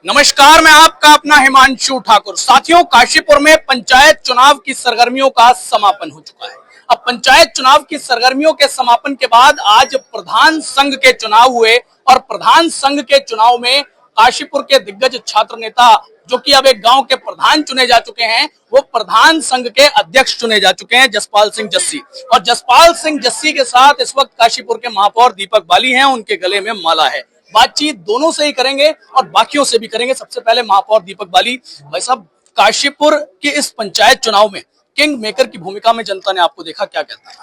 नमस्कार, मैं आपका अपना हिमांशु ठाकुर। साथियों, काशीपुर में पंचायत चुनाव की सरगर्मियों का समापन हो चुका है। अब पंचायत चुनाव की सरगर्मियों के समापन के बाद आज प्रधान संघ के चुनाव हुए और प्रधान संघ के चुनाव में काशीपुर के दिग्गज छात्र नेता, जो कि अब एक गांव के प्रधान चुने जा चुके हैं, वो प्रधान संघ के अध्यक्ष चुने जा चुके हैं, जसपाल सिंह जस्सी। और जसपाल सिंह जस्सी के साथ इस वक्त काशीपुर के महापौर दीपक बाली हैं, उनके गले में माला है। बातचीत दोनों से ही करेंगे और बाकियों से भी करेंगे। सबसे पहले महापौर दीपक बाली, भाई साहब, काशीपुर के इस पंचायत चुनाव में किंग मेकर की भूमिका में जनता ने आपको देखा, क्या कहते हैं?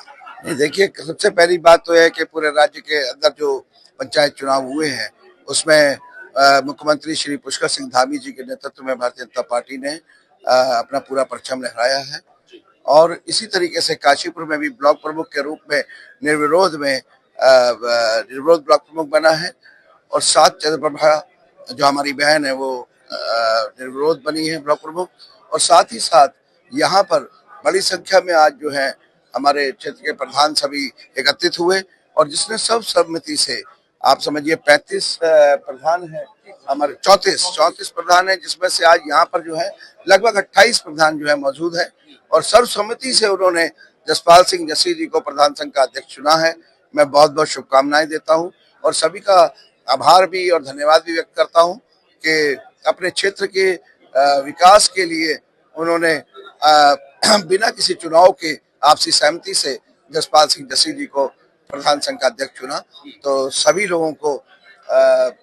नहीं, देखिए, सबसे पहली बात तो है कि पूरे राज्य के अंदर जो पंचायत चुनाव हुए हैं उसमें मुख्यमंत्री श्री पुष्कर सिंह धामी जी के नेतृत्व में भारतीय जनता पार्टी ने अपना पूरा परचम लहराया है। और इसी तरीके से काशीपुर में भी ब्लॉक प्रमुख के रूप में निर्विरोध ब्लॉक प्रमुख बना है। और 7 चंद्रप्रभा जो हमारी बहन है वो निर्विरोध बनी है ब्लॉक प्रमुख। और साथ ही साथ यहाँ पर बड़ी संख्या में आज जो है हमारे क्षेत्र के प्रधान सभी एकत्रित हुए और जिसने सब सहमति से, आप समझिए 35 प्रधान है, हमारे 34 प्रधान है, जिसमें से आज यहाँ पर जो है लगभग 28 प्रधान जो है मौजूद है। और सर्वसम्मति से उन्होंने जसपाल सिंह जस्सी जी को प्रधान संघ का अध्यक्ष चुना है। मैं बहुत बहुत शुभकामनाएं देता हूँ और सभी का आभार भी और धन्यवाद भी व्यक्त करता हूँ कि अपने क्षेत्र के विकास के लिए उन्होंने बिना किसी चुनाव के आपसी सहमति से जसपाल सिंह जस्सी जी को प्रधान संघ का अध्यक्ष चुना। तो सभी लोगों को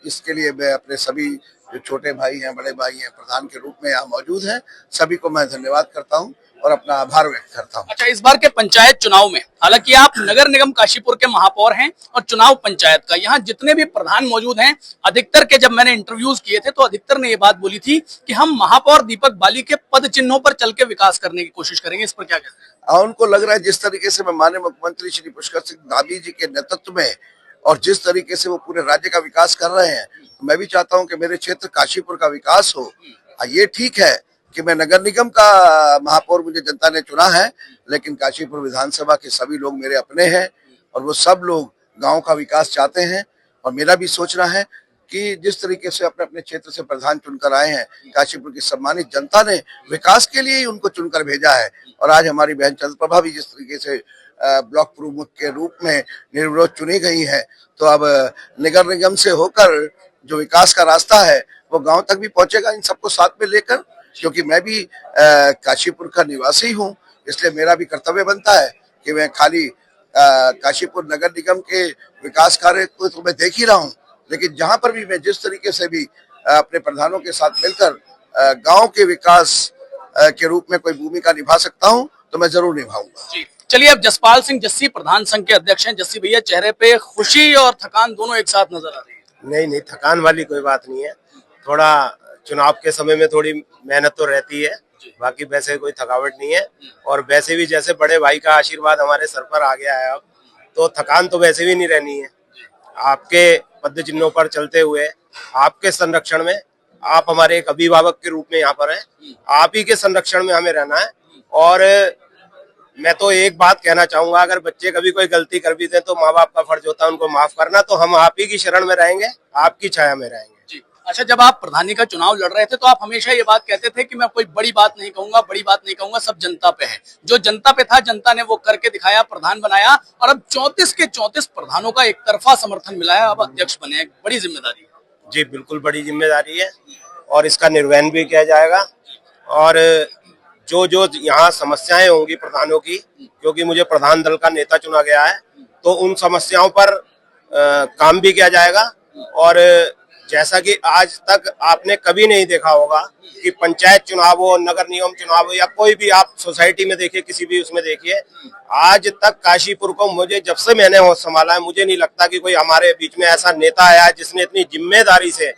इसके लिए मैं अपने सभी जो छोटे भाई हैं, बड़े भाई हैं, प्रधान के रूप में यहाँ मौजूद हैं, सभी को मैं धन्यवाद करता हूँ और अपना आभार व्यक्त करता हूँ। अच्छा, इस बार के पंचायत चुनाव में हालांकि आप नगर निगम काशीपुर के महापौर हैं और चुनाव पंचायत का, यहाँ जितने भी प्रधान मौजूद हैं, अधिकतर के जब मैंने इंटरव्यूज किए थे तो अधिकतर ने ये बात बोली थी कि हम महापौर दीपक बाली के पद चिन्हों पर चल के विकास करने की कोशिश करेंगे। इस पर क्या कहते हैं? उनको लग रहा है जिस तरीके से मैं माननीय मुख्यमंत्री श्री पुष्कर सिंह धामी जी के नेतृत्व में और जिस तरीके से वो पूरे राज्य का विकास कर रहे हैं, तो मैं भी चाहता हूं कि मेरे क्षेत्र काशीपुर का विकास हो। ये ठीक है कि मैं नगर निगम का महापौर मुझे जनता ने चुना है, लेकिन काशीपुर विधानसभा के सभी लोग मेरे अपने हैं और वो सब लोग गांव का विकास चाहते हैं। और मेरा भी सोचना है कि जिस तरीके से अपने अपने क्षेत्र से प्रधान चुनकर आए हैं, काशीपुर की सम्मानित जनता ने विकास के लिए ही उनको चुनकर भेजा है। और आज हमारी बहन चंद्रप्रभा भी जिस तरीके से ब्लॉक प्रमुख के रूप में निर्विरोध चुनी गई है, तो अब नगर निगम से होकर जो विकास का रास्ता है वो गांव तक भी पहुंचेगा, इन सबको साथ में लेकर। क्योंकि मैं भी काशीपुर का निवासी हूं, इसलिए मेरा भी कर्तव्य बनता है कि मैं खाली काशीपुर नगर निगम के विकास कार्य को तो मैं देख ही रहा हूं, लेकिन जहां पर भी मैं जिस तरीके से भी अपने प्रधानों के साथ मिलकर गांव के विकास के रूप में कोई भूमिका निभा सकता हूं तो मैं जरूर निभाऊंगा। चलिए, अब जसपाल सिंह जस्सी प्रधान संघ के अध्यक्ष हैं। जस्सी भैया, चेहरे पे खुशी और थकान दोनों एक साथ नजर आ रही है। नहीं, थकान वाली कोई बात नहीं है। थोड़ा चुनाव के समय में थोड़ी मेहनत तो रहती है, बाकी वैसे कोई थकावट नहीं है। और वैसे भी जैसे बड़े भाई का आशीर्वाद हमारे सर पर आ गया है अब, तो थकान तो वैसे भी नहीं रहनी है। आपके पद चिन्हों पर चलते हुए, आपके संरक्षण में, आप हमारे एक अभिभावक के रूप में यहाँ पर हैं, आप ही के संरक्षण में हमें रहना है। और मैं तो एक बात कहना चाहूंगा, अगर बच्चे कभी कोई गलती कर भी दें तो माँ बाप का फर्ज होता है उनको माफ करना। तो हम आप ही की शरण में रहेंगे, आपकी छाया में रहेंगे। अच्छा, जब आप प्रधानी का चुनाव लड़ रहे थे तो आप हमेशा ये बात कहते थे कि मैं कोई बड़ी बात नहीं कहूंगा, सब जनता पे है। जो जनता पे था, जनता ने वो करके दिखाया, प्रधान बनाया। और अब 34 के 34 प्रधानों का एक तरफा समर्थन मिला है, अब अध्यक्ष बने, एक बड़ी जिम्मेदारी है। जी बिल्कुल, बड़ी जिम्मेदारी है और इसका निर्वहन भी किया जाएगा। और जो जो यहाँ समस्याएं होंगी प्रधानों की, क्योंकि मुझे प्रधान दल का नेता चुना गया है, तो उन समस्याओं पर काम भी किया जाएगा। और जैसा कि आज तक आपने कभी नहीं देखा होगा कि पंचायत चुनाव हो, नगर निगम चुनाव हो, या कोई भी आप सोसाइटी में देखिए, किसी भी उसमें देखिए, आज तक काशीपुर को मुझे जब से मैंने होश संभाला है, मुझे नहीं लगता कि कोई हमारे बीच में ऐसा नेता आया है जिसने इतनी जिम्मेदारी से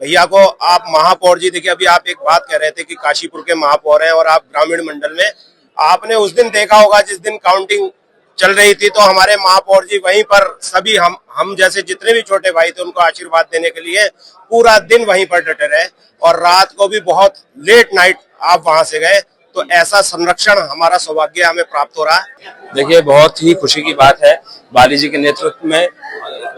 भैया को। आप महापौर जी देखिए, अभी आप एक बात कह रहे थे कि काशीपुर के महापौर हैं और आप ग्रामीण मंडल में, आपने उस दिन देखा होगा जिस दिन काउंटिंग चल रही थी, तो हमारे महापौर जी वहीं पर सभी हम जैसे जितने भी छोटे भाई थे उनको आशीर्वाद देने के लिए पूरा दिन वहीं पर डटे रहे। और रात को भी बहुत लेट नाइट आप वहां से गए, तो ऐसा संरक्षण हमारा सौभाग्य हमें प्राप्त हो रहा है। देखिए, बहुत ही खुशी की बात है बाली जी के नेतृत्व में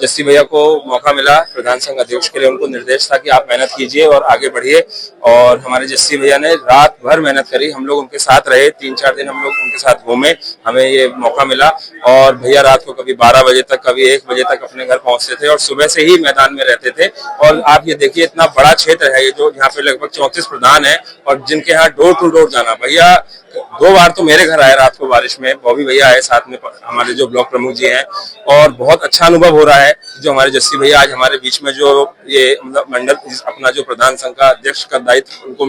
जस्सी भैया को मौका मिला प्रधान संघ अध्यक्ष के लिए, उनको निर्देश था कि आप मेहनत कीजिए और आगे बढ़िए। और हमारे जस्सी भैया ने रात भर मेहनत करी, हम लोग उनके साथ रहे, 3-4 दिन हम लोग उनके साथ घूमे, हमें ये मौका मिला। और भैया रात को कभी 12 बजे तक, कभी 1 बजे तक अपने घर पहुंचते थे और सुबह से ही मैदान में रहते थे। और आप ये देखिए इतना बड़ा क्षेत्र है ये, जो यहाँ पे लगभग 34 प्रधान है और जिनके यहाँ डोर टू डोर जाना। भैया 2 बार तो मेरे घर आए रात को बारिश में, बॉबी भैया आए साथ में, हमारे जो ब्लॉक प्रमुख जी हैं, और बहुत अच्छा अनुभव हो रहा है जो हमारे जस्सी भैया आज हमारे बीच में जो ये मतलब मंडल अपना जो प्रधान संघ का अध्यक्ष का दायित्व उनको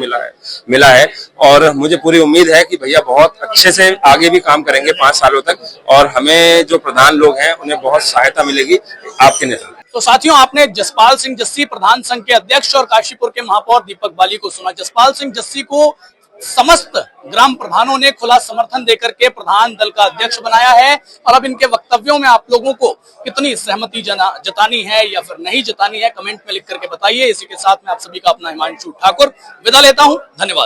मिला है। और मुझे पूरी उम्मीद है कि भैया बहुत अच्छे से आगे भी काम करेंगे 5 सालों तक, और हमें जो प्रधान लोग हैं उन्हें बहुत सहायता मिलेगी आपके नेतृत्व। तो साथियों, आपने जसपाल सिंह जस्सी प्रधान संघ के अध्यक्ष और काशीपुर के महापौर दीपक बाली को सुना। जसपाल सिंह जस्सी को समस्त ग्राम प्रधानों ने खुला समर्थन देकर के प्रधान दल का अध्यक्ष बनाया है, और अब इनके वक्तव्यों में आप लोगों को कितनी सहमति जतानी है या फिर नहीं जतानी है, कमेंट में लिख करके बताइए। इसी के साथ मैं आप सभी का अपना हिमांशु ठाकुर विदा लेता हूं। धन्यवाद।